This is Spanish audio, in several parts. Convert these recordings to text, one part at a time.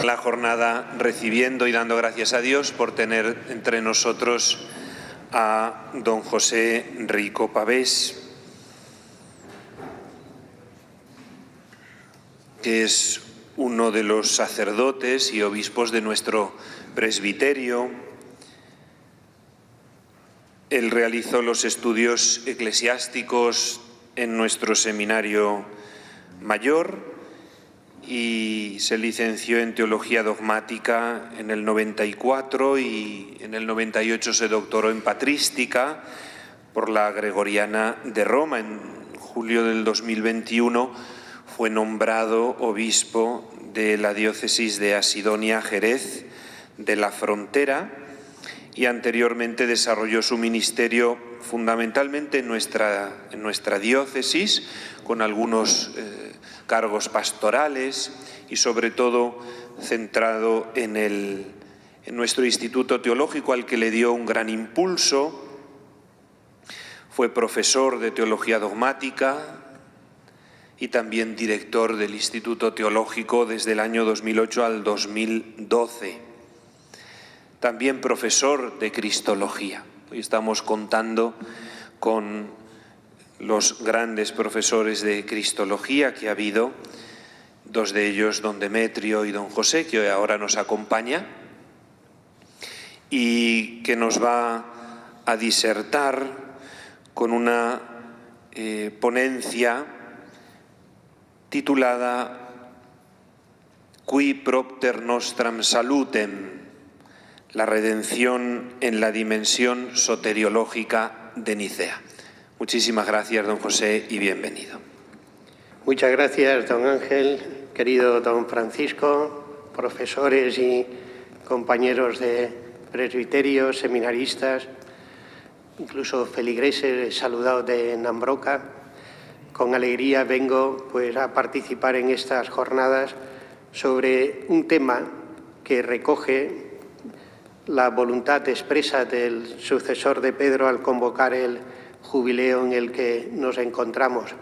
La jornada recibiendo y dando gracias a Dios por tener entre nosotros a don José Rico Pavés, que es uno de los sacerdotes y obispos de nuestro presbiterio. Él realizó los estudios eclesiásticos en nuestro seminario mayor y se licenció en Teología Dogmática en el 94 y en el 98 se doctoró en Patrística por la Gregoriana de Roma. En julio del 2021 fue nombrado obispo de la diócesis de Asidonia Jerez de la Frontera y anteriormente desarrolló su ministerio fundamentalmente en nuestra diócesis, con algunos cargos pastorales y sobre todo centrado en nuestro Instituto Teológico, al que le dio un gran impulso. Fue profesor de Teología Dogmática y también director del Instituto Teológico desde el año 2008 al 2012. También profesor de Cristología. Hoy estamos contando con los grandes profesores de Cristología que ha habido, dos de ellos, don Demetrio y don José, que ahora nos acompaña y que nos va a disertar con una ponencia titulada Qui propter nostram salutem, la redención en la dimensión soteriológica de Nicea. Muchísimas gracias, don José, y bienvenido. Muchas gracias, don Ángel, querido don Francisco, profesores y compañeros de presbiterio, seminaristas, incluso feligreses saludados de Nambroca. Con alegría vengo a participar en estas jornadas sobre un tema que recoge la voluntad expresa del sucesor de Pedro al convocar el jubileo en el que nos encontramos.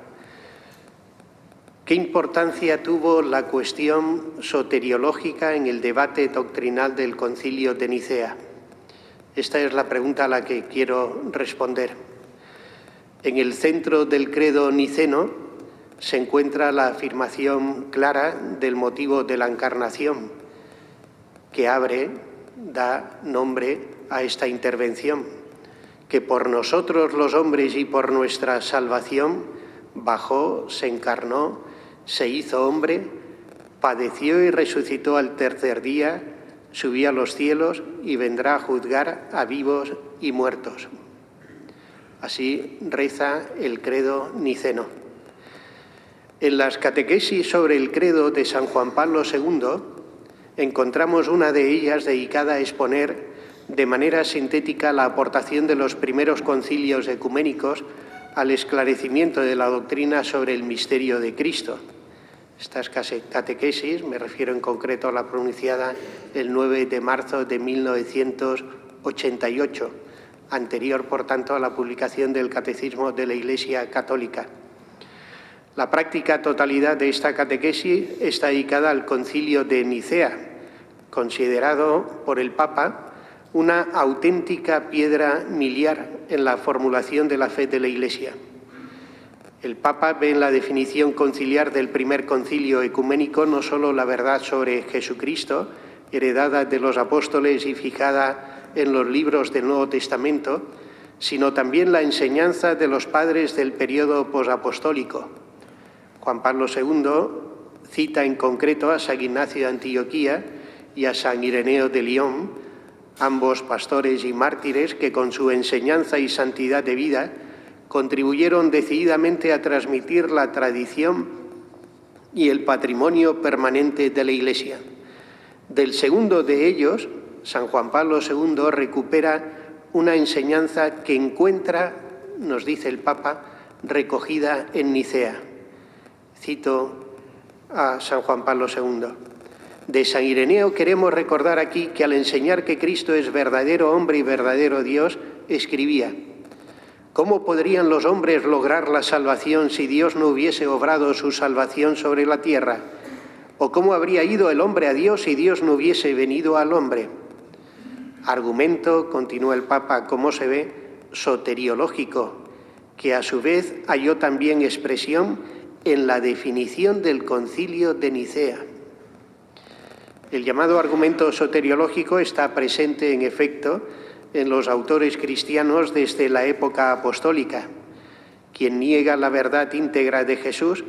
¿Qué importancia tuvo la cuestión soteriológica en el debate doctrinal del Concilio de Nicea? Esta es la pregunta a la que quiero responder. En el centro del credo niceno se encuentra la afirmación clara del motivo de la encarnación, que da nombre a esta intervención, que por nosotros los hombres y por nuestra salvación bajó, se encarnó, se hizo hombre, padeció y resucitó al tercer día, subió a los cielos y vendrá a juzgar a vivos y muertos. Así reza el credo niceno. En las catequesis sobre el credo de San Juan Pablo II encontramos una de ellas dedicada a exponer de manera sintética la aportación de los primeros concilios ecuménicos al esclarecimiento de la doctrina sobre el misterio de Cristo. Estas catequesis, me refiero en concreto a la pronunciada el 9 de marzo de 1988, anterior, por tanto, a la publicación del Catecismo de la Iglesia Católica. La práctica totalidad de esta catequesis está dedicada al Concilio de Nicea, considerado por el Papa una auténtica piedra miliar en la formulación de la fe de la Iglesia. El Papa ve en la definición conciliar del primer concilio ecuménico no solo la verdad sobre Jesucristo, heredada de los apóstoles y fijada en los libros del Nuevo Testamento, sino también la enseñanza de los padres del periodo posapostólico. Juan Pablo II cita en concreto a San Ignacio de Antioquía y a San Ireneo de León, ambos pastores y mártires que con su enseñanza y santidad de vida contribuyeron decididamente a transmitir la tradición y el patrimonio permanente de la Iglesia. Del segundo de ellos, San Juan Pablo II recupera una enseñanza que encuentra, nos dice el Papa, recogida en Nicea. Cito a San Juan Pablo II. De San Ireneo queremos recordar aquí que al enseñar que Cristo es verdadero hombre y verdadero Dios, escribía: ¿cómo podrían los hombres lograr la salvación si Dios no hubiese obrado su salvación sobre la tierra? ¿O cómo habría ido el hombre a Dios si Dios no hubiese venido al hombre? Argumento, continúa el Papa, como se ve, soteriológico, que a su vez halló también expresión en la definición del Concilio de Nicea. El llamado argumento soteriológico está presente, en efecto, en los autores cristianos desde la época apostólica. Quien niega la verdad íntegra de Jesús,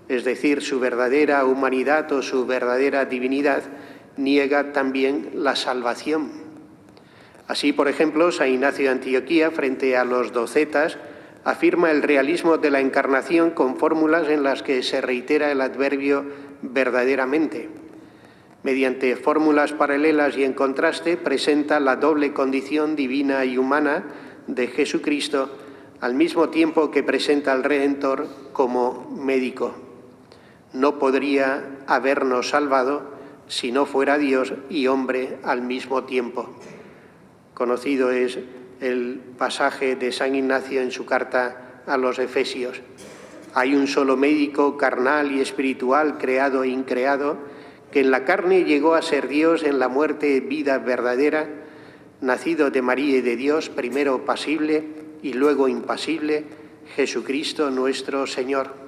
es decir, su verdadera humanidad o su verdadera divinidad, niega también la salvación. Así, por ejemplo, San Ignacio de Antioquía, frente a los docetas, afirma el realismo de la encarnación con fórmulas en las que se reitera el adverbio verdaderamente. Mediante fórmulas paralelas y en contraste, presenta la doble condición divina y humana de Jesucristo, al mismo tiempo que presenta al Redentor como médico. No podría habernos salvado si no fuera Dios y hombre al mismo tiempo. Conocido es el pasaje de San Ignacio en su carta a los Efesios. Hay un solo médico carnal y espiritual, creado e increado, que en la carne llegó a ser Dios en la muerte, vida verdadera, nacido de María y de Dios, primero pasible y luego impasible, Jesucristo nuestro Señor.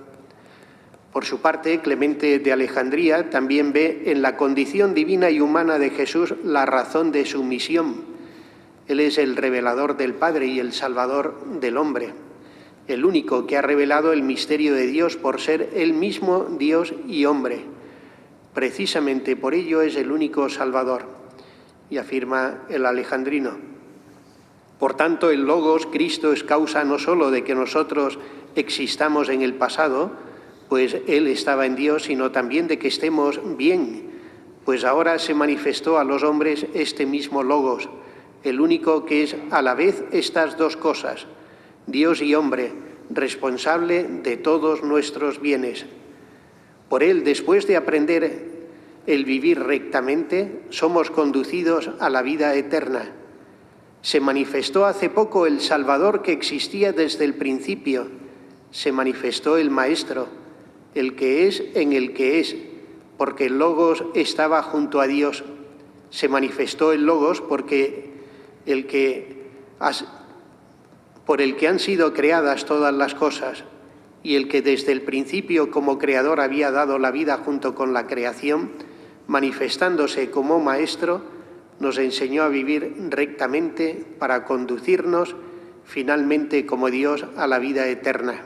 Por su parte, Clemente de Alejandría también ve en la condición divina y humana de Jesús la razón de su misión. Él es el revelador del Padre y el Salvador del hombre, el único que ha revelado el misterio de Dios por ser él mismo Dios y hombre. Precisamente por ello es el único Salvador. Y afirma el alejandrino: por tanto, el Logos, Cristo, es causa no solo de que nosotros existamos en el pasado, pues Él estaba en Dios, sino también de que estemos bien, pues ahora se manifestó a los hombres este mismo Logos, el único que es a la vez estas dos cosas, Dios y hombre, responsable de todos nuestros bienes. Por Él, después de aprender el vivir rectamente, somos conducidos a la vida eterna. Se manifestó hace poco el Salvador que existía desde el principio. Se manifestó el Maestro, el que es en el que es, porque el Logos estaba junto a Dios. Se manifestó el Logos porque por el que han sido creadas todas las cosas, y el que desde el principio como Creador había dado la vida junto con la creación, manifestándose como Maestro, nos enseñó a vivir rectamente para conducirnos finalmente como Dios a la vida eterna.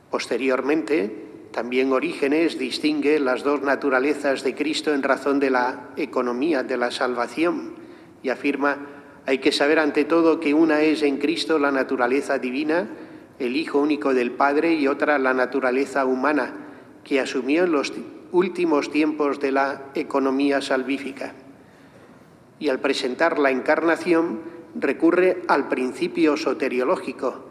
Posteriormente, también Orígenes distingue las dos naturalezas de Cristo en razón de la economía de la salvación y afirma: hay que saber ante todo que una es en Cristo la naturaleza divina, el Hijo único del Padre, y otra la naturaleza humana, que asumió en los últimos tiempos de la economía salvífica. Y al presentar la encarnación recurre al principio soteriológico,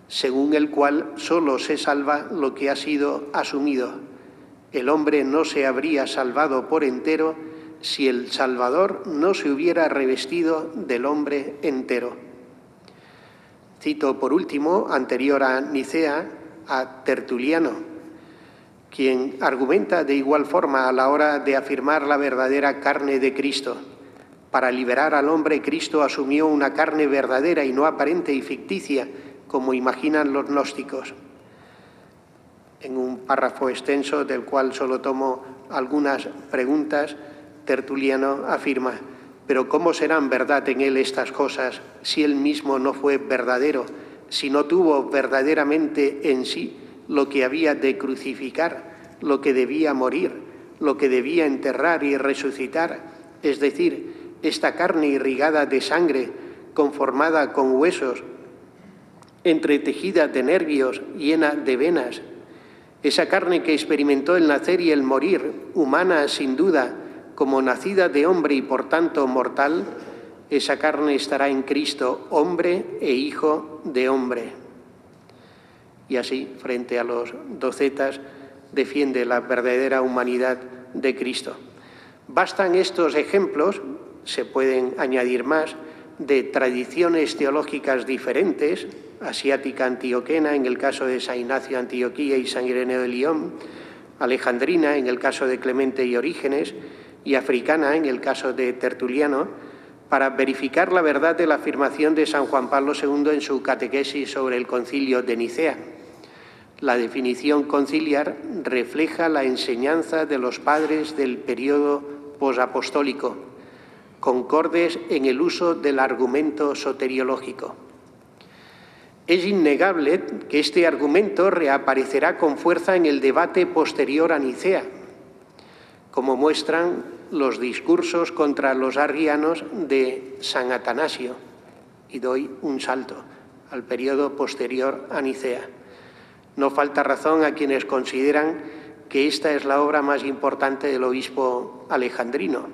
según el cual solo se salva lo que ha sido asumido. El hombre no se habría salvado por entero si el Salvador no se hubiera revestido del hombre entero. Cito por último, anterior a Nicea, a Tertuliano, quien argumenta de igual forma a la hora de afirmar la verdadera carne de Cristo. Para liberar al hombre, Cristo asumió una carne verdadera y no aparente y ficticia, como imaginan los gnósticos. En un párrafo extenso, del cual solo tomo algunas preguntas, Tertuliano afirma: pero ¿cómo serán verdad en él estas cosas si él mismo no fue verdadero, si no tuvo verdaderamente en sí lo que había de crucificar, lo que debía morir, lo que debía enterrar y resucitar, es decir, esta carne irrigada de sangre, conformada con huesos, entretejida de nervios, llena de venas? Esa carne que experimentó el nacer y el morir, humana sin duda, como nacida de hombre y por tanto mortal, esa carne estará en Cristo, hombre e hijo de hombre. Y así, frente a los docetas, defiende la verdadera humanidad de Cristo. Bastan estos ejemplos, se pueden añadir más, de tradiciones teológicas diferentes, asiática antioquena en el caso de San Ignacio de Antioquía y San Ireneo de Lyon, alejandrina en el caso de Clemente y Orígenes, y africana en el caso de Tertuliano, para verificar la verdad de la afirmación de San Juan Pablo II en su catequesis sobre el Concilio de Nicea. La definición conciliar refleja la enseñanza de los padres del periodo posapostólico, concordes en el uso del argumento soteriológico. Es innegable que este argumento reaparecerá con fuerza en el debate posterior a Nicea, como muestran los discursos contra los arrianos de San Atanasio, y doy un salto al periodo posterior a Nicea. No falta razón a quienes consideran que esta es la obra más importante del obispo alejandrino.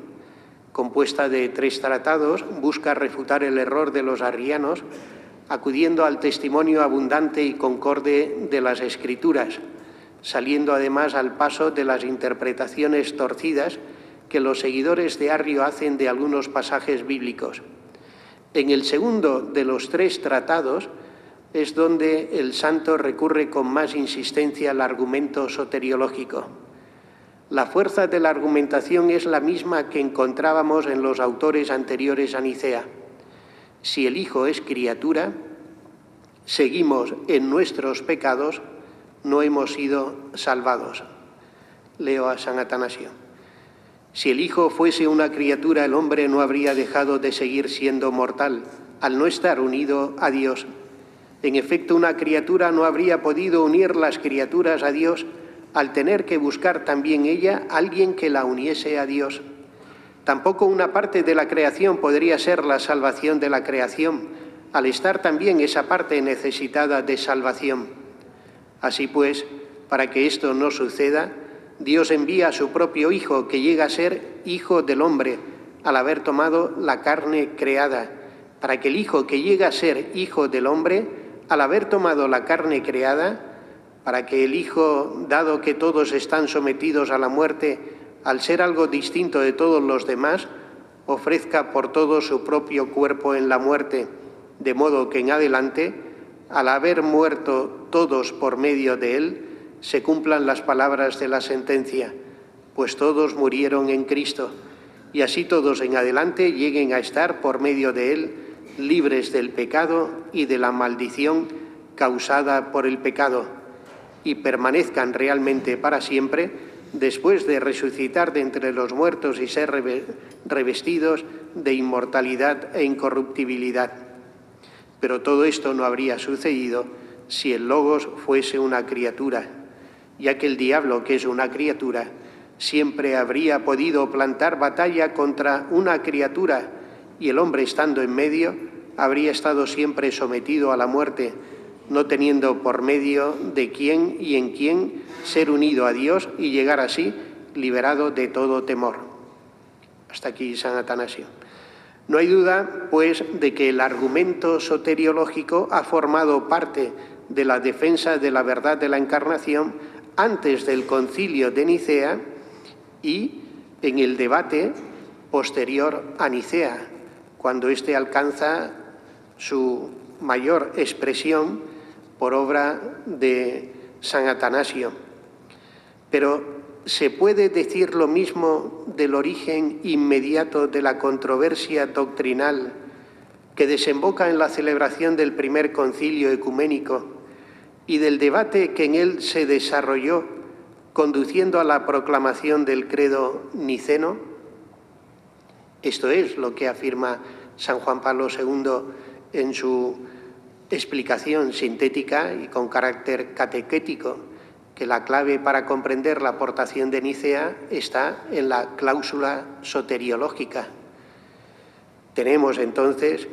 Compuesta de 3 tratados, busca refutar el error de los arrianos, acudiendo al testimonio abundante y concorde de las Escrituras, saliendo además al paso de las interpretaciones torcidas que los seguidores de Arrio hacen de algunos pasajes bíblicos. En el segundo de los 3 tratados es donde el santo recurre con más insistencia al argumento soteriológico. La fuerza de la argumentación es la misma que encontrábamos en los autores anteriores a Nicea. Si el Hijo es criatura, seguimos en nuestros pecados, no hemos sido salvados. Leo a San Atanasio. Si el Hijo fuese una criatura, el hombre no habría dejado de seguir siendo mortal, al no estar unido a Dios. En efecto, una criatura no habría podido unir las criaturas a Dios al tener que buscar también ella a alguien que la uniese a Dios. Tampoco una parte de la creación podría ser la salvación de la creación, al estar también esa parte necesitada de salvación. Así pues, para que esto no suceda, Dios envía a su propio Hijo, que llega a ser Hijo del hombre, al haber tomado la carne creada, para que el Hijo que llega a ser Hijo del hombre, al haber tomado la carne creada, para que el Hijo, dado que todos están sometidos a la muerte, al ser algo distinto de todos los demás, ofrezca por todo su propio cuerpo en la muerte, de modo que en adelante, al haber muerto todos por medio de él, se cumplan las palabras de la sentencia, pues todos murieron en Cristo, y así todos en adelante lleguen a estar por medio de él libres del pecado y de la maldición causada por el pecado, y permanezcan realmente para siempre, después de resucitar de entre los muertos y ser revestidos de inmortalidad e incorruptibilidad. Pero todo esto no habría sucedido si el Logos fuese una criatura, ya que el diablo, que es una criatura, siempre habría podido plantar batalla contra una criatura, y el hombre, estando en medio, habría estado siempre sometido a la muerte, no teniendo por medio de quién y en quién ser unido a Dios y llegar así liberado de todo temor. Hasta aquí San Atanasio. No hay duda, pues, de que el argumento soteriológico ha formado parte de la defensa de la verdad de la Encarnación antes del Concilio de Nicea y en el debate posterior a Nicea, cuando éste alcanza su mayor expresión por obra de San Atanasio. Pero ¿se puede decir lo mismo del origen inmediato de la controversia doctrinal que desemboca en la celebración del primer concilio ecuménico y del debate que en él se desarrolló, conduciendo a la proclamación del credo niceno? Esto es lo que afirma San Juan Pablo II en su explicación sintética y con carácter catequético, que la clave para comprender la aportación de Nicea está en la cláusula soteriológica. Tenemos entonces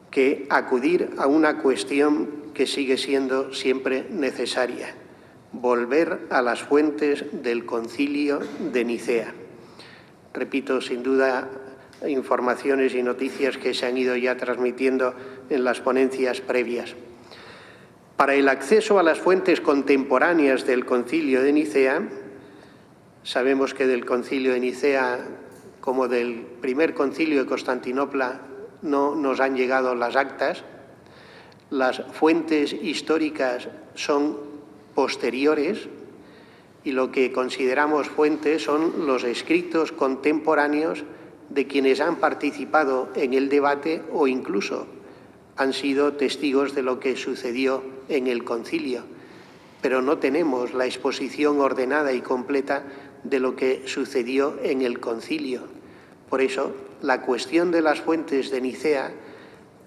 que acudir a una cuestión que sigue siendo siempre necesaria: volver a las fuentes del Concilio de Nicea. Repito, sin duda, informaciones y noticias que se han ido ya transmitiendo en las ponencias previas. Para el acceso a las fuentes contemporáneas del Concilio de Nicea, sabemos que del Concilio de Nicea, como del primer Concilio de Constantinopla, no nos han llegado las actas. Las fuentes históricas son posteriores y lo que consideramos fuente son los escritos contemporáneos de quienes han participado en el debate o incluso han sido testigos de lo que sucedió en el concilio, pero no tenemos la exposición ordenada y completa de lo que sucedió en el concilio. Por eso, la cuestión de las fuentes de Nicea,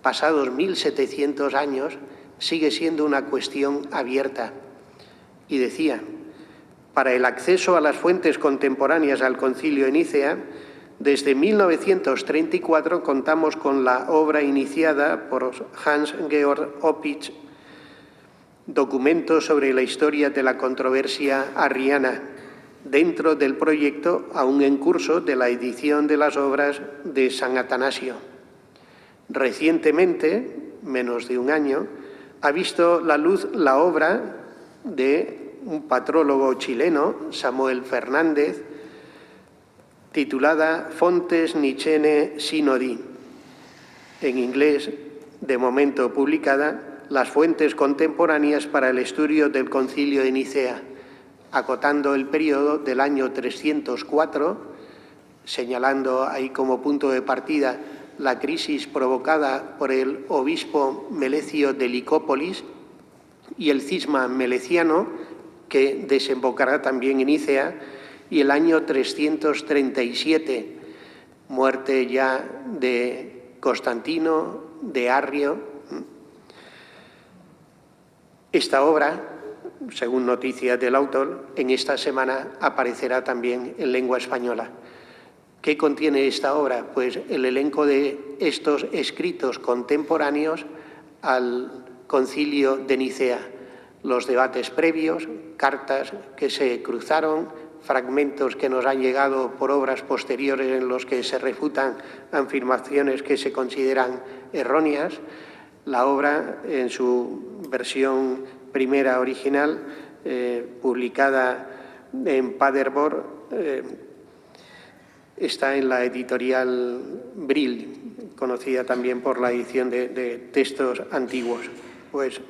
pasados 1700 años, sigue siendo una cuestión abierta. Y decía, para el acceso a las fuentes contemporáneas al concilio de Nicea, desde 1934 contamos con la obra iniciada por Hans-Georg Opitz, Documento sobre la historia de la controversia arriana, dentro del proyecto aún en curso de la edición de las obras de San Atanasio. Recientemente, menos de un año, ha visto la luz la obra de un patrólogo chileno, Samuel Fernández, titulada Fontes Nicene Synodi, en inglés, de momento publicada, Las fuentes contemporáneas para el estudio del Concilio de Nicea, acotando el periodo del año 304, señalando ahí como punto de partida la crisis provocada por el obispo Melecio de Licópolis y el cisma meleciano, que desembocará también en Nicea, y el año 337, muerte ya de Constantino, de Arrio. Esta obra, según noticias del autor, en esta semana aparecerá también en lengua española. ¿Qué contiene esta obra? Pues el elenco de estos escritos contemporáneos al Concilio de Nicea, los debates previos, cartas que se cruzaron, fragmentos que nos han llegado por obras posteriores en los que se refutan afirmaciones que se consideran erróneas. La obra, en su versión primera original, publicada en Paderborn, está en la editorial Brill, conocida también por la edición de textos antiguos. Pues,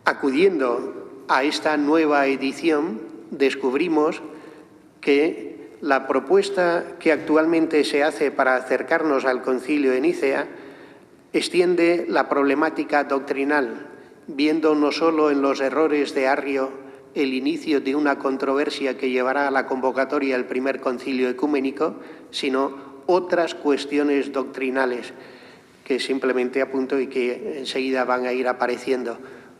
acudiendo a esta nueva edición, descubrimos que la propuesta que actualmente se hace para acercarnos al Concilio de Nicea extiende la problemática doctrinal, viendo no solo en los errores de Arrio el inicio de una controversia que llevará a la convocatoria del primer concilio ecuménico, sino otras cuestiones doctrinales que simplemente apunto y que enseguida van a ir apareciendo.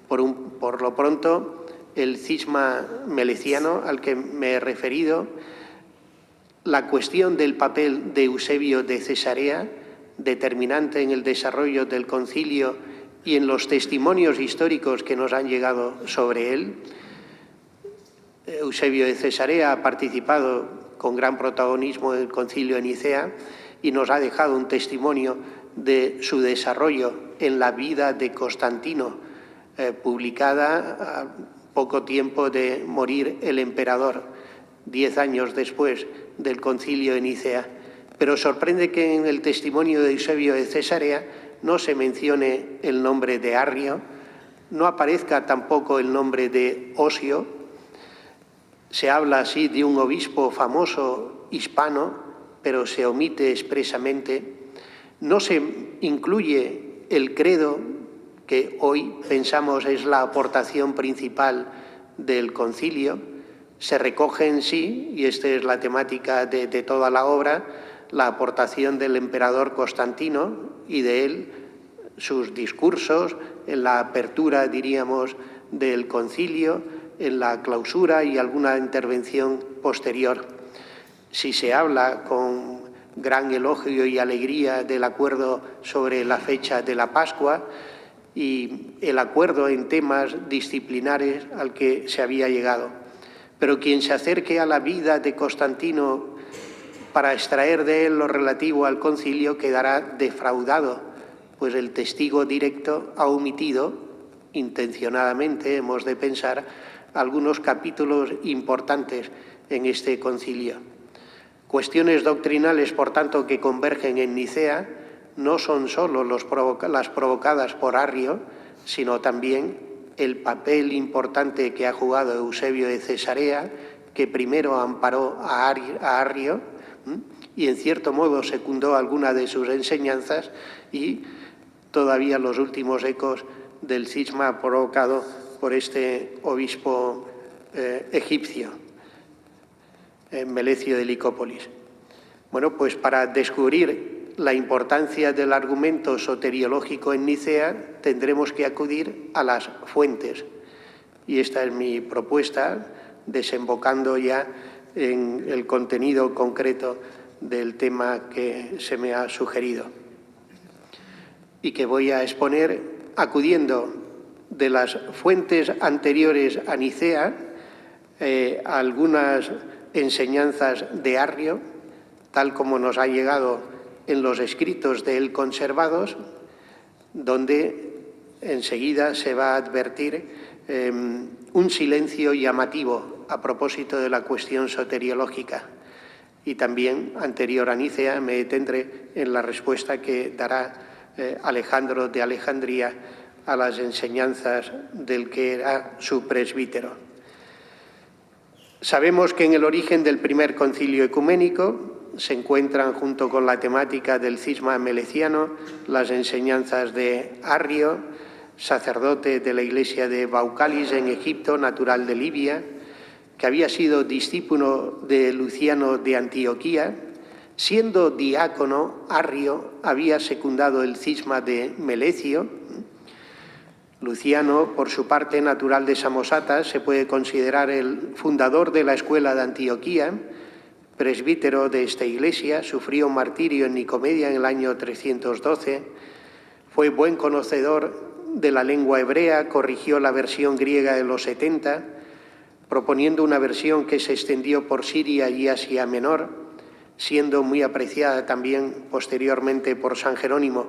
Por lo pronto, el cisma meleciano al que me he referido, la cuestión del papel de Eusebio de Cesarea, determinante en el desarrollo del concilio y en los testimonios históricos que nos han llegado sobre él. Eusebio de Cesarea ha participado con gran protagonismo en el Concilio de Nicea y nos ha dejado un testimonio de su desarrollo en la vida de Constantino, publicada a poco tiempo de morir el emperador, 10 años después del Concilio de Nicea. Pero sorprende que en el testimonio de Eusebio de Cesarea no se mencione el nombre de Arrio, no aparezca tampoco el nombre de Osio. Se habla así de un obispo famoso hispano, pero se omite expresamente. No se incluye el credo, que hoy pensamos es la aportación principal del concilio. Se recoge en sí, y esta es la temática de toda la obra, la aportación del emperador Constantino y de él sus discursos en la apertura, diríamos, del concilio, en la clausura y alguna intervención posterior. Si se habla con gran elogio y alegría del acuerdo sobre la fecha de la Pascua y el acuerdo en temas disciplinares al que se había llegado. Pero quien se acerque a la vida de Constantino para extraer de él lo relativo al concilio quedará defraudado, pues el testigo directo ha omitido, intencionadamente hemos de pensar, algunos capítulos importantes en este concilio. Cuestiones doctrinales, por tanto, que convergen en Nicea no son solo las provocadas por Arrio, sino también el papel importante que ha jugado Eusebio de Cesarea, que primero amparó a Arrio y en cierto modo secundó algunas de sus enseñanzas, y todavía los últimos ecos del cisma provocado por este obispo egipcio, Melecio de Licópolis. Bueno, pues para descubrir la importancia del argumento soteriológico en Nicea tendremos que acudir a las fuentes. Y esta es mi propuesta, desembocando ya en el contenido concreto del tema que se me ha sugerido y que voy a exponer acudiendo de las fuentes anteriores a Nicea a algunas enseñanzas de Arrio, tal como nos ha llegado en los escritos de él conservados, donde enseguida se va a advertir un silencio llamativo a propósito de la cuestión soteriológica. Y también, anterior a Nicea, me detendré en la respuesta que dará Alejandro de Alejandría a las enseñanzas del que era su presbítero. Sabemos que en el origen del primer concilio ecuménico se encuentran, junto con la temática del cisma meleciano, las enseñanzas de Arrio, sacerdote de la iglesia de Baucalis en Egipto, natural de Libia, que había sido discípulo de Luciano de Antioquía. Siendo diácono, Arrio había secundado el cisma de Melecio. Luciano, por su parte, natural de Samosata, se puede considerar el fundador de la escuela de Antioquía, presbítero de esta iglesia, sufrió un martirio en Nicomedia en el año 312, fue buen conocedor de la lengua hebrea, corrigió la versión griega de los 70, proponiendo una versión que se extendió por Siria y Asia Menor, siendo muy apreciada también posteriormente por San Jerónimo.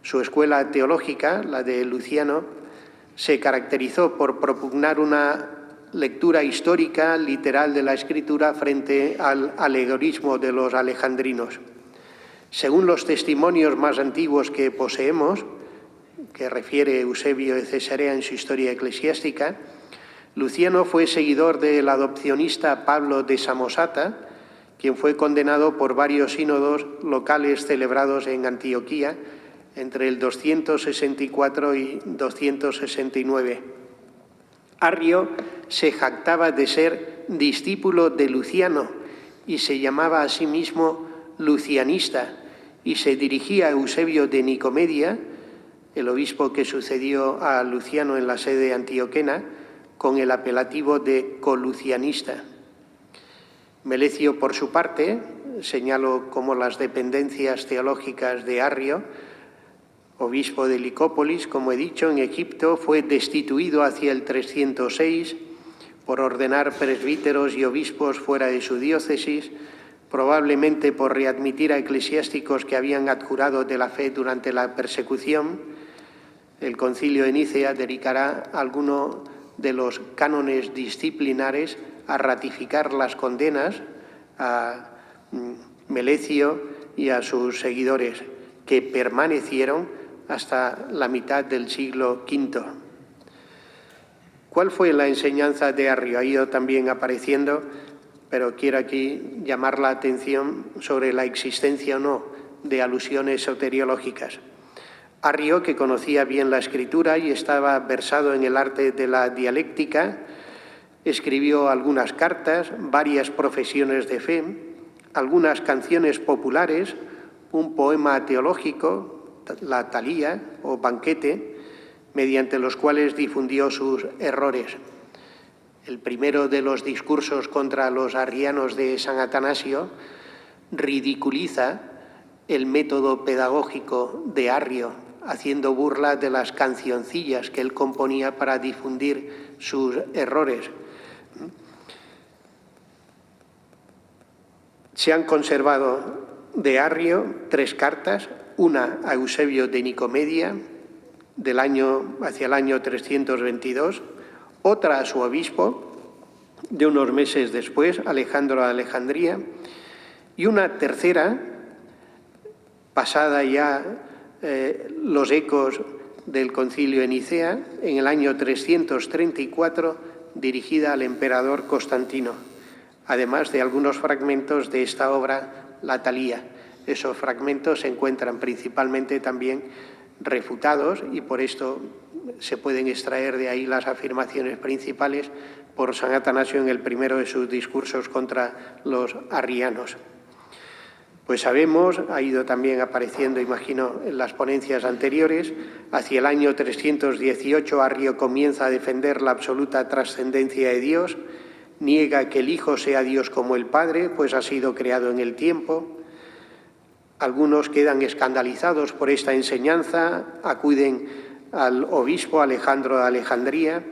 Su escuela teológica, la de Luciano, se caracterizó por propugnar una lectura histórica, literal de la Escritura frente al alegorismo de los alejandrinos. Según los testimonios más antiguos que poseemos, que refiere Eusebio de Cesarea en su Historia Eclesiástica, Luciano fue seguidor del adopcionista Pablo de Samosata, quien fue condenado por varios sínodos locales celebrados en Antioquía entre el 264 y 269. Arrio se jactaba de ser discípulo de Luciano y se llamaba a sí mismo lucianista, y se dirigía a Eusebio de Nicomedia, el obispo que sucedió a Luciano en la sede antioquena, con el apelativo de colucianista. Melecio, por su parte, señaló como las dependencias teológicas de Arrio, obispo de Licópolis, como he dicho, en Egipto, fue destituido hacia el 306 por ordenar presbíteros y obispos fuera de su diócesis, probablemente por readmitir a eclesiásticos que habían adjurado de la fe durante la persecución. El concilio de Nicea dedicará alguno de los cánones disciplinares a ratificar las condenas a Melecio y a sus seguidores, que permanecieron hasta la mitad del siglo V. ¿Cuál fue la enseñanza de Arrio? Ha ido también apareciendo, pero quiero aquí llamar la atención sobre la existencia o no de alusiones soteriológicas. Arrio, que conocía bien la escritura y estaba versado en el arte de la dialéctica, escribió algunas cartas, varias profesiones de fe, algunas canciones populares, un poema teológico, la Talía o Banquete, mediante los cuales difundió sus errores. El primero de los discursos contra los arrianos de San Atanasio ridiculiza el método pedagógico de Arrio, haciendo burla de las cancioncillas que él componía para difundir sus errores. Se han conservado de Arrio 3 cartas, una a Eusebio de Nicomedia, hacia el año 322, otra a su obispo, de unos meses después, Alejandro de Alejandría, y una tercera, pasada ya los ecos del Concilio de Nicea en el año 334, dirigida al emperador Constantino, además de algunos fragmentos de esta obra, la Talía. Esos fragmentos se encuentran principalmente también refutados y por esto se pueden extraer de ahí las afirmaciones principales por San Atanasio en el primero de sus discursos contra los arrianos. Pues sabemos, ha ido también apareciendo, imagino, en las ponencias anteriores, hacia el año 318 Arrio comienza a defender la absoluta trascendencia de Dios, niega que el Hijo sea Dios como el Padre, pues ha sido creado en el tiempo. Algunos quedan escandalizados por esta enseñanza, acuden al obispo Alejandro de Alejandría.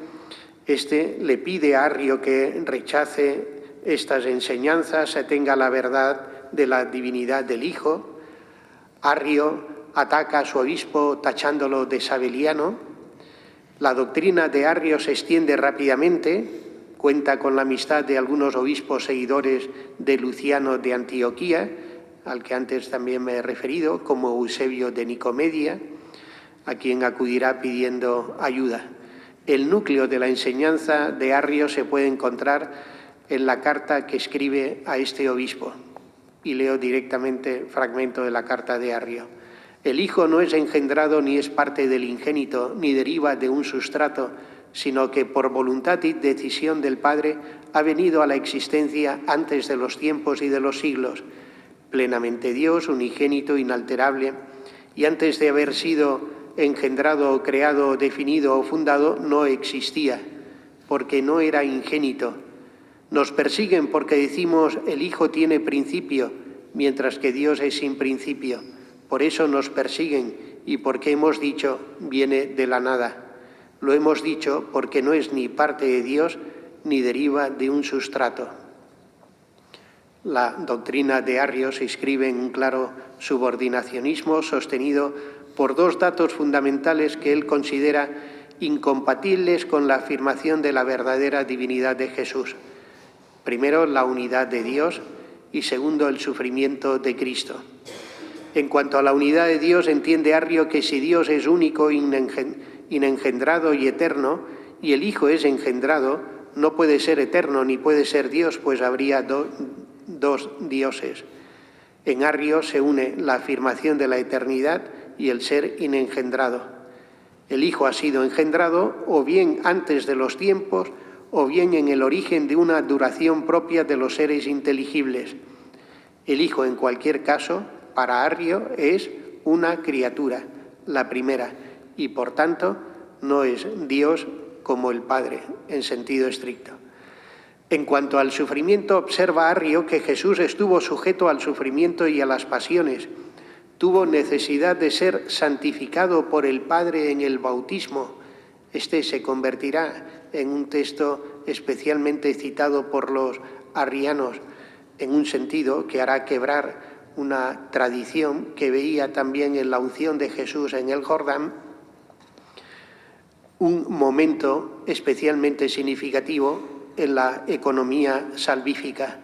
Este le pide a Arrio que rechace estas enseñanzas, se tenga la verdad de la divinidad del Hijo. Arrio ataca a su obispo tachándolo de sabeliano. La doctrina de Arrio se extiende rápidamente, cuenta con la amistad de algunos obispos seguidores de Luciano de Antioquía, al que antes también me he referido, como Eusebio de Nicomedia, a quien acudirá pidiendo ayuda. El núcleo de la enseñanza de Arrio se puede encontrar en la carta que escribe a este obispo. Y leo directamente fragmento de la carta de Arrio. El Hijo no es engendrado ni es parte del ingénito, ni deriva de un sustrato, sino que por voluntad y decisión del Padre ha venido a la existencia antes de los tiempos y de los siglos, plenamente Dios, unigénito, inalterable, y antes de haber sido engendrado, creado, definido o fundado, no existía, porque no era ingénito. Nos persiguen porque decimos el Hijo tiene principio, mientras que Dios es sin principio. Por eso nos persiguen y porque hemos dicho viene de la nada. Lo hemos dicho porque no es ni parte de Dios ni deriva de un sustrato. La doctrina de Arrio se inscribe en un claro subordinacionismo sostenido por dos datos fundamentales que él considera incompatibles con la afirmación de la verdadera divinidad de Jesús. Primero, la unidad de Dios y segundo, el sufrimiento de Cristo. En cuanto a la unidad de Dios, entiende Arrio que si Dios es único, inengendrado y eterno, y el Hijo es engendrado, no puede ser eterno ni puede ser Dios, pues habría dos dioses. En Arrio se une la afirmación de la eternidad y el ser inengendrado. El Hijo ha sido engendrado o bien antes de los tiempos o bien en el origen de una duración propia de los seres inteligibles. El Hijo, en cualquier caso, para Arrio es una criatura, la primera, y por tanto no es Dios como el Padre, en sentido estricto. En cuanto al sufrimiento, observa Arrio que Jesús estuvo sujeto al sufrimiento y a las pasiones. Tuvo necesidad de ser santificado por el Padre en el bautismo. Este se convertirá en un texto especialmente citado por los arrianos, en un sentido que hará quebrar una tradición que veía también en la unción de Jesús en el Jordán, un momento especialmente significativo en la economía salvífica,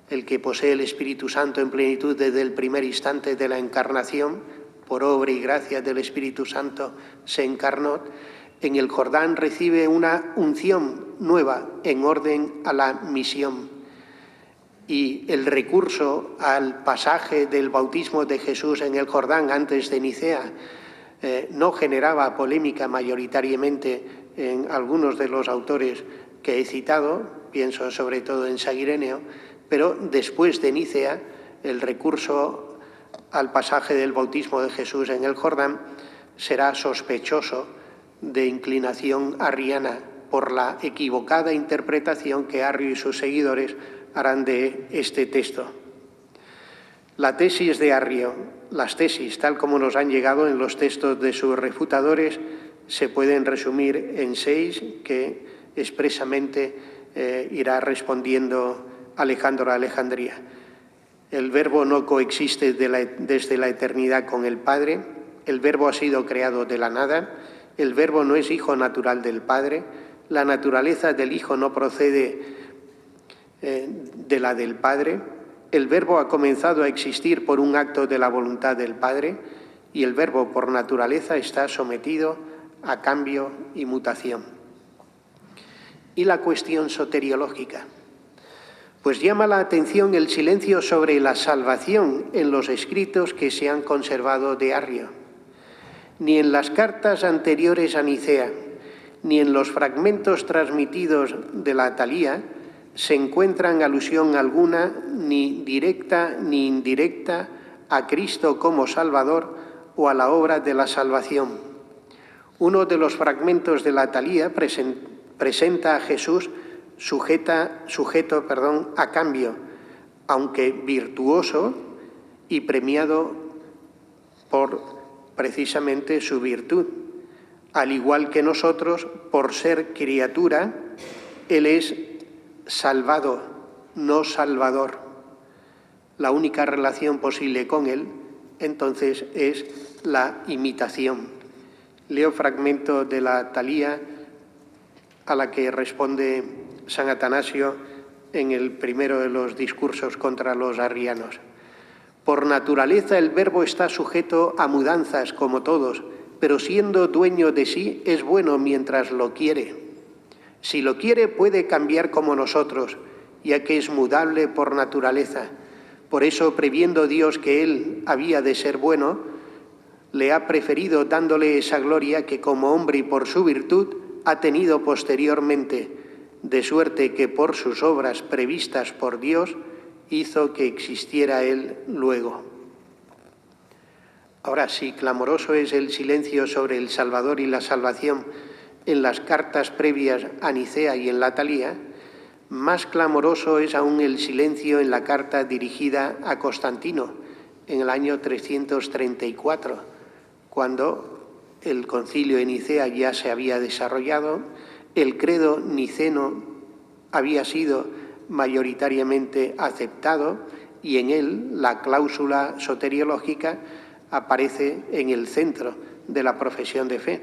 el que posee el Espíritu Santo en plenitud desde el primer instante de la encarnación, por obra y gracia del Espíritu Santo se encarnó. En el Jordán recibe una unción nueva en orden a la misión. Y el recurso al pasaje del bautismo de Jesús en el Jordán antes de Nicea no generaba polémica mayoritariamente en algunos de los autores que he citado, pienso sobre todo en San Ireneo, pero después de Nicea el recurso al pasaje del bautismo de Jesús en el Jordán será sospechoso de inclinación arriana por la equivocada interpretación que Arrio y sus seguidores harán de este texto. La tesis de Arrio, las tesis tal como nos han llegado en los textos de sus refutadores, se pueden resumir en 6 que expresamente irá respondiendo Alejandro de Alejandría. El Verbo no coexiste desde la eternidad con el Padre, el Verbo ha sido creado de la nada, el Verbo no es hijo natural del Padre, la naturaleza del Hijo no procede de la del Padre, el Verbo ha comenzado a existir por un acto de la voluntad del Padre y el Verbo por naturaleza está sometido a cambio y mutación. Y la cuestión soteriológica. Pues llama la atención el silencio sobre la salvación en los escritos que se han conservado de Arrio. Ni en las cartas anteriores a Nicea, ni en los fragmentos transmitidos de la Talía, se encuentran alusión alguna, ni directa ni indirecta, a Cristo como Salvador o a la obra de la salvación. Uno de los fragmentos de la Talía presenta a Jesús sujeto a cambio, aunque virtuoso y premiado por precisamente su virtud. Al igual que nosotros, por ser criatura, Él es salvado, no salvador. La única relación posible con Él, entonces, es la imitación. Leo fragmento de la Talía a la que responde San Atanasio en el primero de los discursos contra los arrianos. Por naturaleza el Verbo está sujeto a mudanzas como todos, pero siendo dueño de sí es bueno mientras lo quiere. Si lo quiere puede cambiar como nosotros, ya que es mudable por naturaleza. Por eso, previendo Dios que Él había de ser bueno, le ha preferido dándole esa gloria que como hombre y por su virtud ha tenido posteriormente, de suerte que por sus obras previstas por Dios hizo que existiera Él luego. Ahora sí, clamoroso es el silencio sobre el Salvador y la salvación en las cartas previas a Nicea y en la Talía, más clamoroso es aún el silencio en la carta dirigida a Constantino en el año 334, cuando el concilio de Nicea ya se había desarrollado, el credo niceno había sido mayoritariamente aceptado y en él la cláusula soteriológica aparece en el centro de la profesión de fe.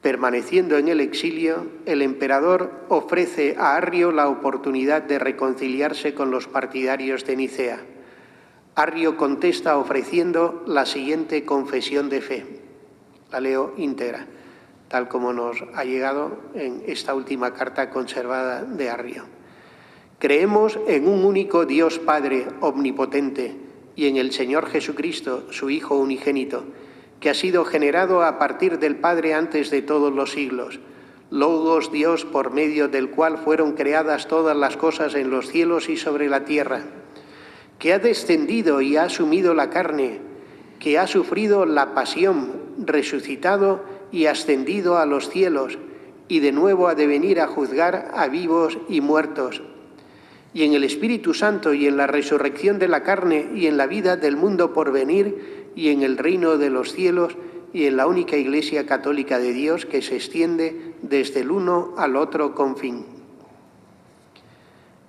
Permaneciendo en el exilio, el emperador ofrece a Arrio la oportunidad de reconciliarse con los partidarios de Nicea. Arrio contesta ofreciendo la siguiente confesión de fe. La leo íntegra, tal como nos ha llegado en esta última carta conservada de Arrio. Creemos en un único Dios Padre omnipotente y en el Señor Jesucristo, su Hijo unigénito, que ha sido generado a partir del Padre antes de todos los siglos, Logos Dios por medio del cual fueron creadas todas las cosas en los cielos y sobre la tierra, que ha descendido y ha asumido la carne, que ha sufrido la pasión, resucitado y ascendido a los cielos, y de nuevo ha de venir a juzgar a vivos y muertos. Y en el Espíritu Santo y en la resurrección de la carne y en la vida del mundo por venir y en el reino de los cielos y en la única Iglesia católica de Dios que se extiende desde el uno al otro confín.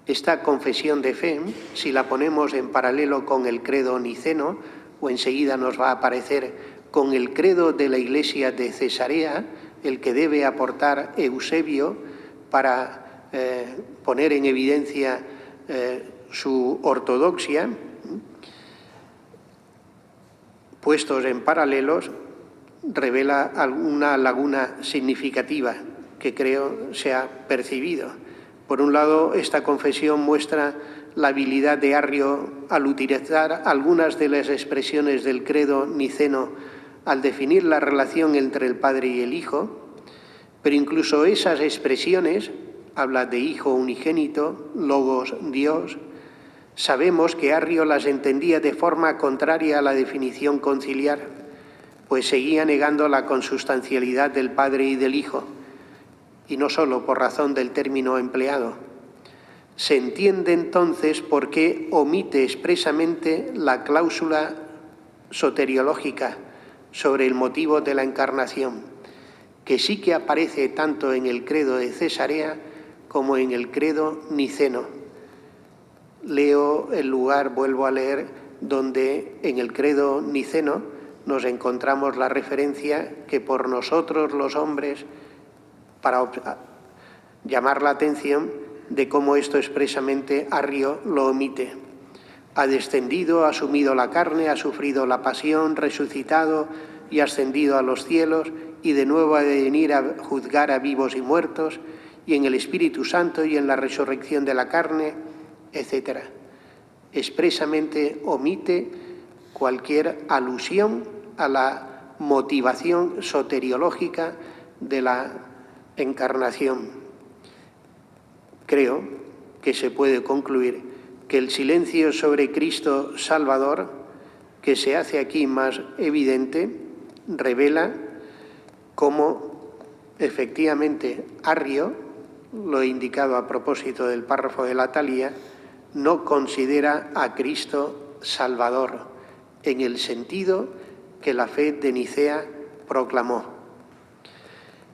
Esta confesión de fe, si la ponemos en paralelo con el credo niceno, o enseguida nos va a aparecer con el credo de la Iglesia de Cesarea, el que debe aportar Eusebio para poner en evidencia su ortodoxia, puestos en paralelos, revela alguna laguna significativa que creo se ha percibido. Por un lado, esta confesión muestra la habilidad de Arrio al utilizar algunas de las expresiones del credo niceno al definir la relación entre el Padre y el Hijo, pero incluso esas expresiones, habla de Hijo unigénito, Logos Dios, sabemos que Arrio las entendía de forma contraria a la definición conciliar, pues seguía negando la consustancialidad del Padre y del Hijo, y no solo por razón del término empleado. Se entiende entonces por qué omite expresamente la cláusula soteriológica sobre el motivo de la encarnación, que sí que aparece tanto en el credo de Cesarea como en el credo niceno. Leo el lugar, vuelvo a leer, donde en el credo niceno nos encontramos la referencia que por nosotros los hombres, para llamar la atención de cómo esto expresamente Arrio lo omite. Ha descendido, ha asumido la carne, ha sufrido la pasión, resucitado y ascendido a los cielos y de nuevo ha de venir a juzgar a vivos y muertos, y en el Espíritu Santo y en la resurrección de la carne, etc. Expresamente omite cualquier alusión a la motivación soteriológica de la encarnación. Creo que se puede concluir que el silencio sobre Cristo Salvador, que se hace aquí más evidente, revela cómo efectivamente Arrio, lo he indicado a propósito del párrafo de la Talía, no considera a Cristo Salvador en el sentido que la fe de Nicea proclamó.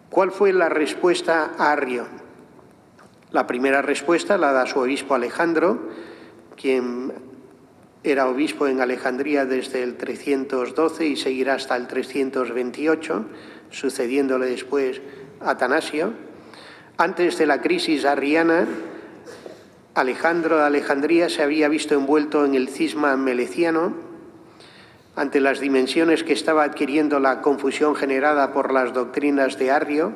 ¿Cuál fue la respuesta a Arrio? La primera respuesta la da su obispo Alejandro, quien era obispo en Alejandría desde el 312 y seguirá hasta el 328, sucediéndole después a Atanasio. Antes de la crisis arriana, Alejandro de Alejandría se había visto envuelto en el cisma meleciano. Ante las dimensiones que estaba adquiriendo la confusión generada por las doctrinas de Arrio,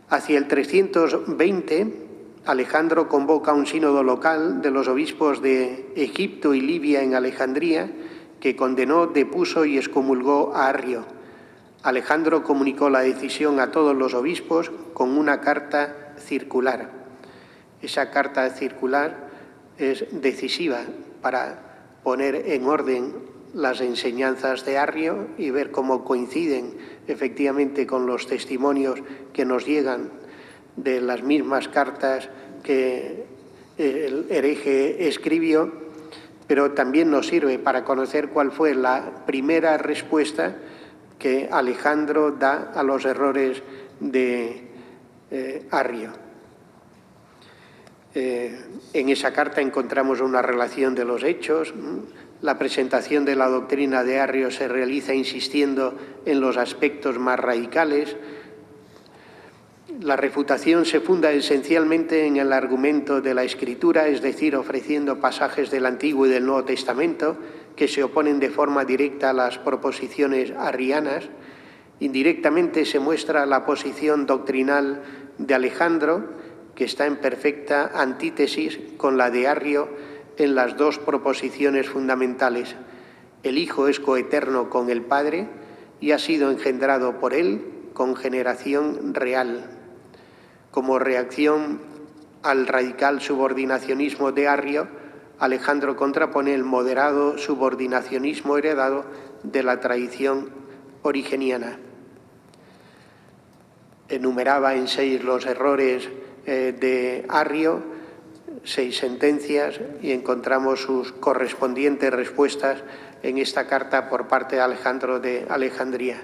hacia el 320, Alejandro convoca un sínodo local de los obispos de Egipto y Libia en Alejandría, que condenó, depuso y excomulgó a Arrio. Alejandro comunicó la decisión a todos los obispos con una carta circular. Esa carta circular es decisiva para poner en orden las enseñanzas de Arrio y ver cómo coinciden efectivamente con los testimonios que nos llegan de las mismas cartas que el hereje escribió, pero también nos sirve para conocer cuál fue la primera respuesta que Alejandro da a los errores de Arrio. En esa carta encontramos una relación de los hechos. La presentación de la doctrina de Arrio se realiza insistiendo en los aspectos más radicales. La refutación se funda esencialmente en el argumento de la Escritura, es decir, ofreciendo pasajes del Antiguo y del Nuevo Testamento que se oponen de forma directa a las proposiciones arrianas. Indirectamente se muestra la posición doctrinal de Alejandro, que está en perfecta antítesis con la de Arrio en las dos proposiciones fundamentales. El Hijo es coeterno con el Padre y ha sido engendrado por Él con generación real. Como reacción al radical subordinacionismo de Arrio, Alejandro contrapone el moderado subordinacionismo heredado de la tradición origeniana. Enumeraba en 6 los errores de Arrio, 6 sentencias, y encontramos sus correspondientes respuestas en esta carta por parte de Alejandro de Alejandría.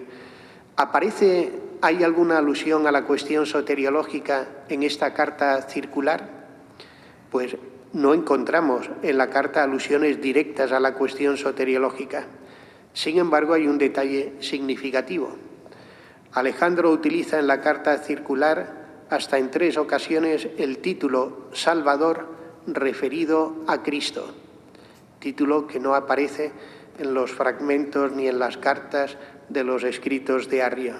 ¿Hay alguna alusión a la cuestión soteriológica en esta carta circular? Pues no encontramos en la carta alusiones directas a la cuestión soteriológica. Sin embargo, hay un detalle significativo. Alejandro utiliza en la carta circular hasta en 3 ocasiones el título Salvador referido a Cristo, título que no aparece en los fragmentos ni en las cartas de los escritos de Arrio.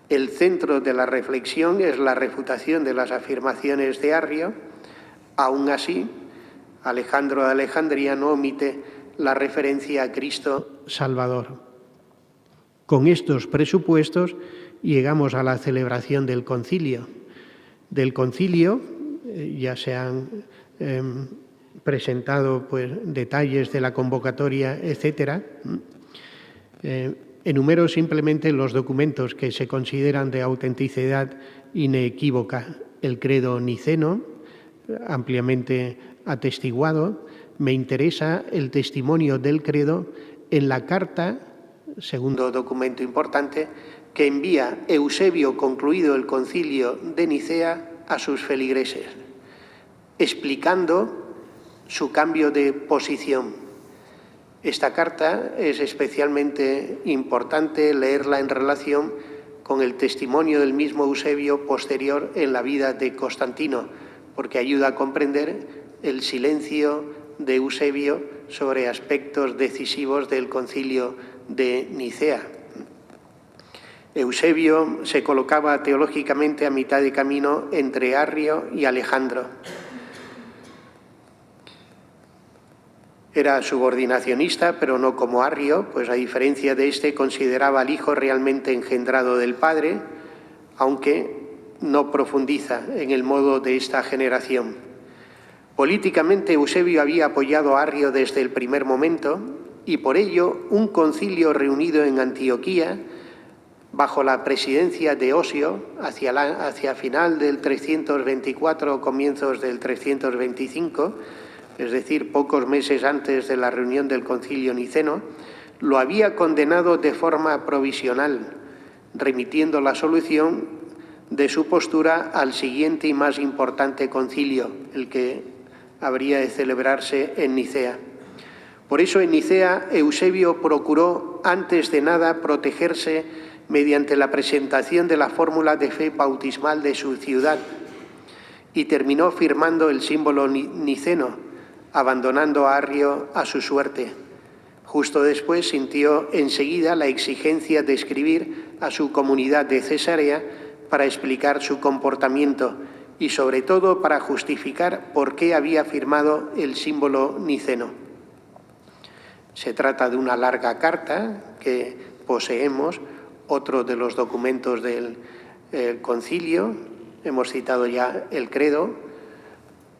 El centro de la reflexión es la refutación de las afirmaciones de Arrio. Aún así, Alejandro de Alejandría no omite la referencia a Cristo Salvador. Con estos presupuestos llegamos a la celebración del concilio. Del concilio ya se han presentado detalles de la convocatoria, etcétera. Enumero simplemente los documentos que se consideran de autenticidad inequívoca. El credo niceno, ampliamente atestiguado. Me interesa el testimonio del credo en la carta, segundo documento importante, que envía Eusebio, concluido el concilio de Nicea, a sus feligreses, explicando su cambio de posición. Esta carta es especialmente importante leerla en relación con el testimonio del mismo Eusebio posterior en la vida de Constantino, porque ayuda a comprender el silencio de Eusebio sobre aspectos decisivos del concilio de Nicea. Eusebio se colocaba teológicamente a mitad de camino entre Arrio y Alejandro. Era subordinacionista, pero no como Arrio, pues a diferencia de este consideraba al Hijo realmente engendrado del Padre, aunque no profundiza en el modo de esta generación. Políticamente Eusebio había apoyado a Arrio desde el primer momento y por ello un concilio reunido en Antioquía bajo la presidencia de Osio hacia final del 324, comienzos del 325, es decir, pocos meses antes de la reunión del Concilio Niceno, lo había condenado de forma provisional, remitiendo la solución de su postura al siguiente y más importante concilio, el que habría de celebrarse en Nicea. Por eso en Nicea Eusebio procuró antes de nada protegerse mediante la presentación de la fórmula de fe bautismal de su ciudad y terminó firmando el símbolo niceno, abandonando a Arrio a su suerte. Justo después sintió enseguida la exigencia de escribir a su comunidad de Cesarea para explicar su comportamiento y sobre todo para justificar por qué había firmado el símbolo niceno. Se trata de una larga carta que poseemos, otro de los documentos del concilio. Hemos citado ya el credo.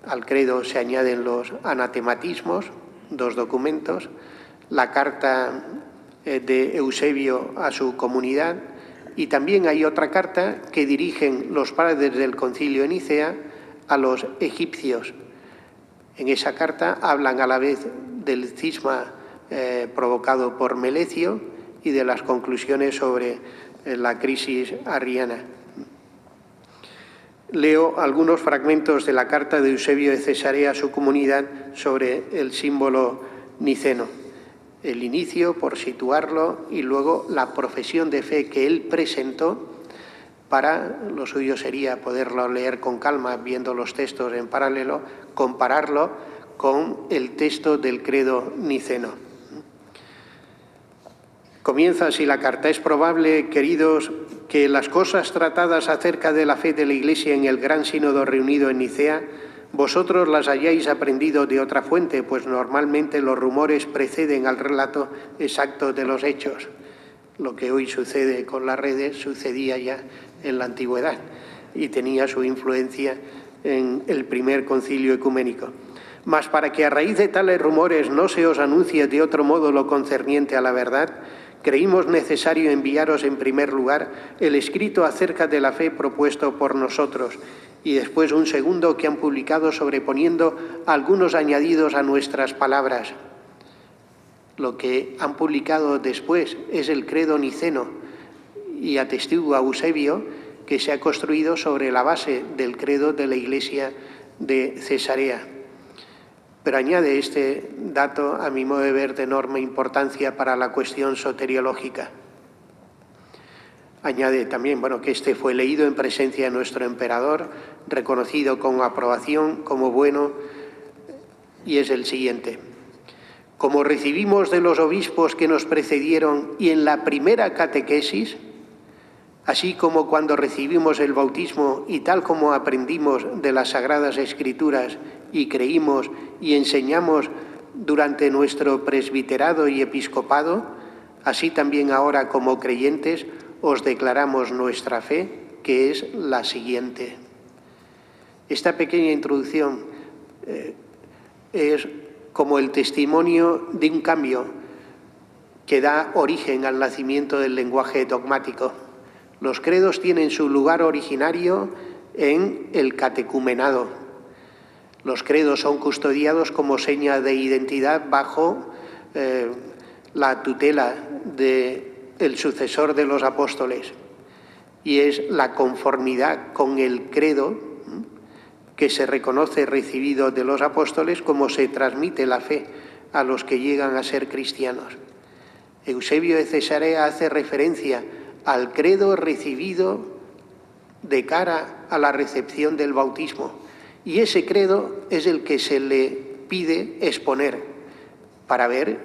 Al credo se añaden los anatematismos, 2 documentos, la carta de Eusebio a su comunidad y también hay otra carta que dirigen los padres del concilio de Nicea a los egipcios. En esa carta hablan a la vez del cisma provocado por Melecio y de las conclusiones sobre la crisis arriana. Leo algunos fragmentos de la carta de Eusebio de Cesarea a su comunidad sobre el símbolo niceno. El inicio, por situarlo, y luego la profesión de fe que él presentó. Lo suyo sería poderlo leer con calma, viendo los textos en paralelo, compararlo con el texto del credo niceno. Comienza así la carta. Es probable, queridos, que las cosas tratadas acerca de la fe de la Iglesia en el Gran Sínodo reunido en Nicea, vosotros las hayáis aprendido de otra fuente, pues normalmente los rumores preceden al relato exacto de los hechos. Lo que hoy sucede con las redes sucedía ya en la antigüedad y tenía su influencia en el primer concilio ecuménico. Mas para que a raíz de tales rumores no se os anuncie de otro modo lo concerniente a la verdad, creímos necesario enviaros en primer lugar el escrito acerca de la fe propuesto por nosotros y después un segundo que han publicado sobreponiendo algunos añadidos a nuestras palabras. Lo que han publicado después es el credo niceno y atestigua Eusebio que se ha construido sobre la base del credo de la Iglesia de Cesarea. Pero añade este dato, a mi modo de ver, de enorme importancia para la cuestión soteriológica. Añade también, que este fue leído en presencia de nuestro emperador, reconocido con aprobación como bueno, y es el siguiente. Como recibimos de los obispos que nos precedieron y en la primera catequesis, así como cuando recibimos el bautismo y tal como aprendimos de las Sagradas Escrituras y creímos y enseñamos durante nuestro presbiterado y episcopado, así también ahora como creyentes os declaramos nuestra fe, que es la siguiente. Esta pequeña introducción es como el testimonio de un cambio que da origen al nacimiento del lenguaje dogmático. Los credos tienen su lugar originario en el catecumenado. Los credos son custodiados como seña de identidad bajo la tutela del sucesor de los apóstoles. Y es la conformidad con el credo que se reconoce recibido de los apóstoles como se transmite la fe a los que llegan a ser cristianos. Eusebio de Cesarea hace referencia al credo recibido de cara a la recepción del bautismo. Y ese credo es el que se le pide exponer para ver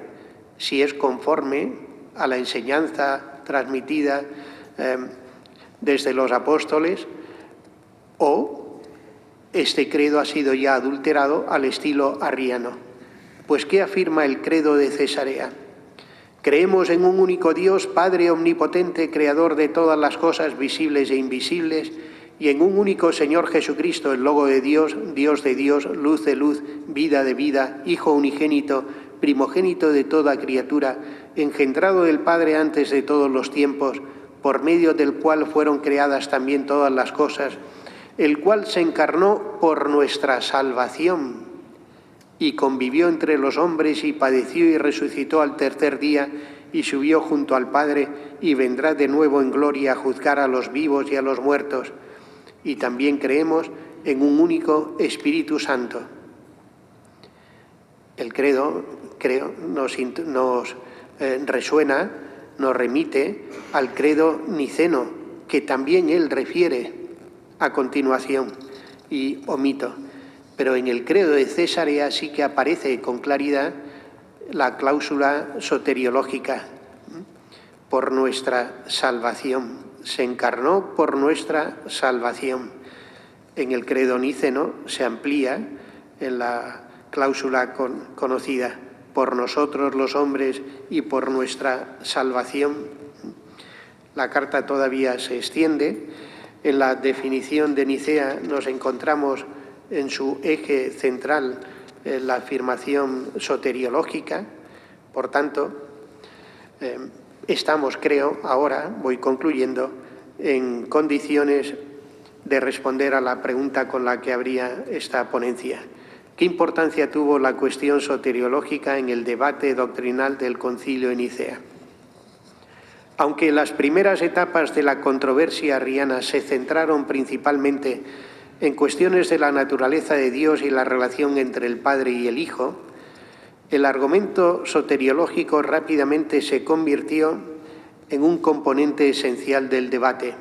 si es conforme a la enseñanza transmitida desde los apóstoles, o este credo ha sido ya adulterado al estilo arriano. Pues, ¿qué afirma el credo de Cesarea? Creemos en un único Dios, Padre omnipotente, creador de todas las cosas visibles e invisibles, y en un único Señor Jesucristo, el Logo de Dios, Dios de Dios, luz de luz, vida de vida, Hijo unigénito, primogénito de toda criatura, engendrado del Padre antes de todos los tiempos, por medio del cual fueron creadas también todas las cosas, el cual se encarnó por nuestra salvación y convivió entre los hombres y padeció y resucitó al tercer día y subió junto al Padre y vendrá de nuevo en gloria a juzgar a los vivos y a los muertos. Y también creemos en un único Espíritu Santo. El credo, creo, nos resuena, nos remite al credo niceno, que también él refiere a continuación, y omito. Pero en el credo de Cesarea sí que aparece con claridad la cláusula soteriológica, por nuestra salvación. Se encarnó por nuestra salvación. En el credo niceno se amplía en la cláusula conocida, por nosotros los hombres y por nuestra salvación. La carta todavía se extiende. En la definición de Nicea nos encontramos en su eje central la afirmación soteriológica. Por tanto, estamos, creo, ahora, voy concluyendo, en condiciones de responder a la pregunta con la que abría esta ponencia. ¿Qué importancia tuvo la cuestión soteriológica en el debate doctrinal del Concilio de Nicea? Aunque las primeras etapas de la controversia arriana se centraron principalmente en cuestiones de la naturaleza de Dios y la relación entre el Padre y el Hijo, el argumento soteriológico rápidamente se convirtió en un componente esencial del debate.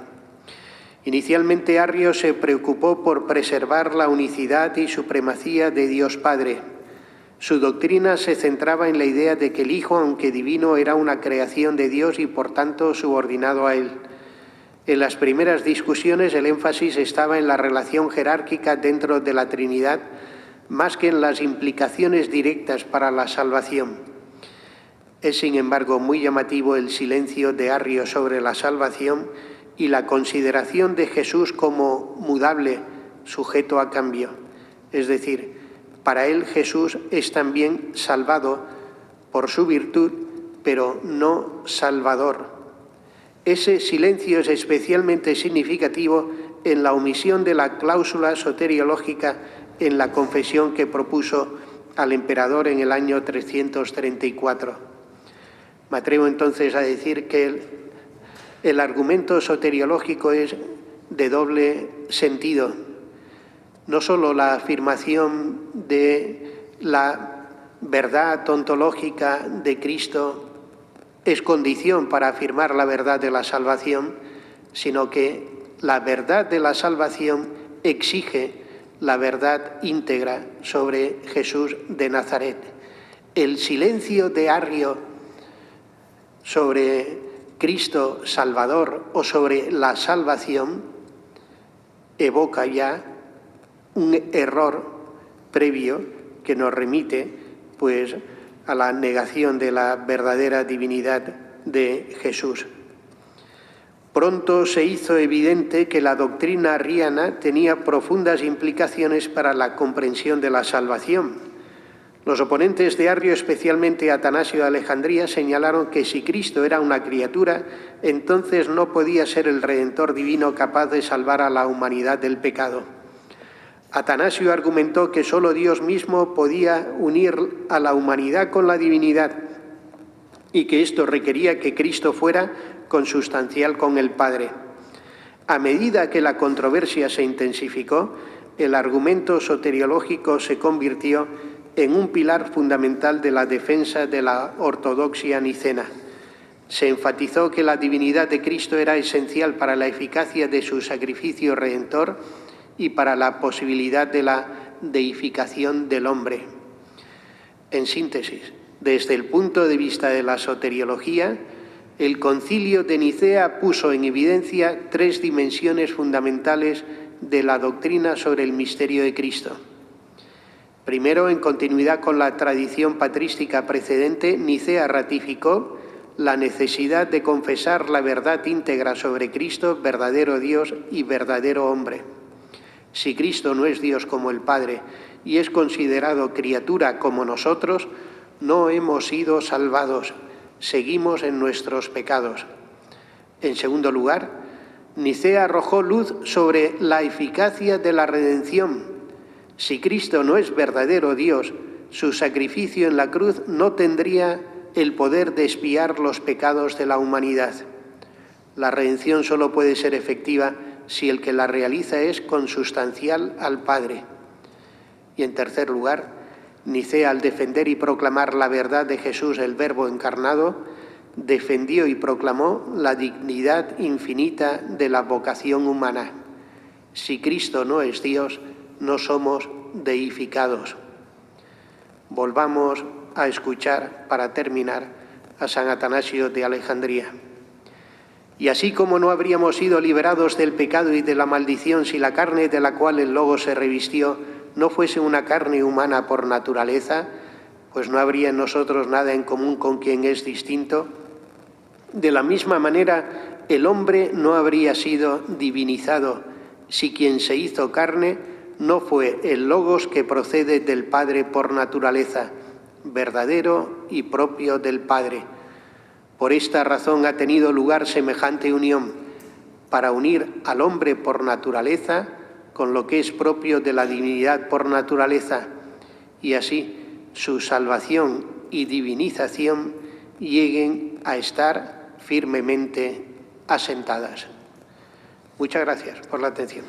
Inicialmente, Arrio se preocupó por preservar la unicidad y supremacía de Dios Padre. Su doctrina se centraba en la idea de que el Hijo, aunque divino, era una creación de Dios y por tanto subordinado a Él. En las primeras discusiones el énfasis estaba en la relación jerárquica dentro de la Trinidad, más que en las implicaciones directas para la salvación. Es, sin embargo, muy llamativo el silencio de Arrio sobre la salvación y la consideración de Jesús como mudable, sujeto a cambio. Es decir, para él Jesús es también salvado por su virtud, pero no salvador. Ese silencio es especialmente significativo en la omisión de la cláusula soteriológica en la confesión que propuso al emperador en el año 334. Me atrevo entonces a decir que el argumento soteriológico es de doble sentido. No solo la afirmación de la verdad ontológica de Cristo es condición para afirmar la verdad de la salvación, sino que la verdad de la salvación exige la verdad íntegra sobre Jesús de Nazaret. El silencio de Arrio sobre Cristo Salvador o sobre la salvación evoca ya un error previo que nos remite, pues, a la negación de la verdadera divinidad de Jesús. Pronto se hizo evidente que la doctrina arriana tenía profundas implicaciones para la comprensión de la salvación. Los oponentes de Arrio, especialmente Atanasio de Alejandría, señalaron que si Cristo era una criatura, entonces no podía ser el Redentor divino capaz de salvar a la humanidad del pecado. Atanasio argumentó que solo Dios mismo podía unir a la humanidad con la divinidad y que esto requería que Cristo fuera consustancial con el Padre. A medida que la controversia se intensificó, el argumento soteriológico se convirtió en un pilar fundamental de la defensa de la ortodoxia nicena. Se enfatizó que la divinidad de Cristo era esencial para la eficacia de su sacrificio redentor y para la posibilidad de la deificación del hombre. En síntesis, desde el punto de vista de la soteriología, el Concilio de Nicea puso en evidencia 3 dimensiones fundamentales de la doctrina sobre el misterio de Cristo. Primero, en continuidad con la tradición patrística precedente, Nicea ratificó la necesidad de confesar la verdad íntegra sobre Cristo, verdadero Dios y verdadero hombre. Si Cristo no es Dios como el Padre y es considerado criatura como nosotros, no hemos sido salvados, seguimos en nuestros pecados. En segundo lugar, Nicea arrojó luz sobre la eficacia de la redención. Si Cristo no es verdadero Dios, su sacrificio en la cruz no tendría el poder de expiar los pecados de la humanidad. La redención solo puede ser efectiva si el que la realiza es consustancial al Padre. Y en tercer lugar, Nicea, al defender y proclamar la verdad de Jesús, el Verbo encarnado, defendió y proclamó la dignidad infinita de la vocación humana. Si Cristo no es Dios, no somos deificados. Volvamos a escuchar, para terminar, a San Atanasio de Alejandría. Y así como no habríamos sido liberados del pecado y de la maldición si la carne de la cual el Logos se revistió no fuese una carne humana por naturaleza, pues no habría en nosotros nada en común con quien es distinto. De la misma manera, el hombre no habría sido divinizado si quien se hizo carne no fue el Logos que procede del Padre por naturaleza, verdadero y propio del Padre. Por esta razón ha tenido lugar semejante unión, para unir al hombre por naturaleza con lo que es propio de la divinidad por naturaleza, y así su salvación y divinización lleguen a estar firmemente asentadas. Muchas gracias por la atención.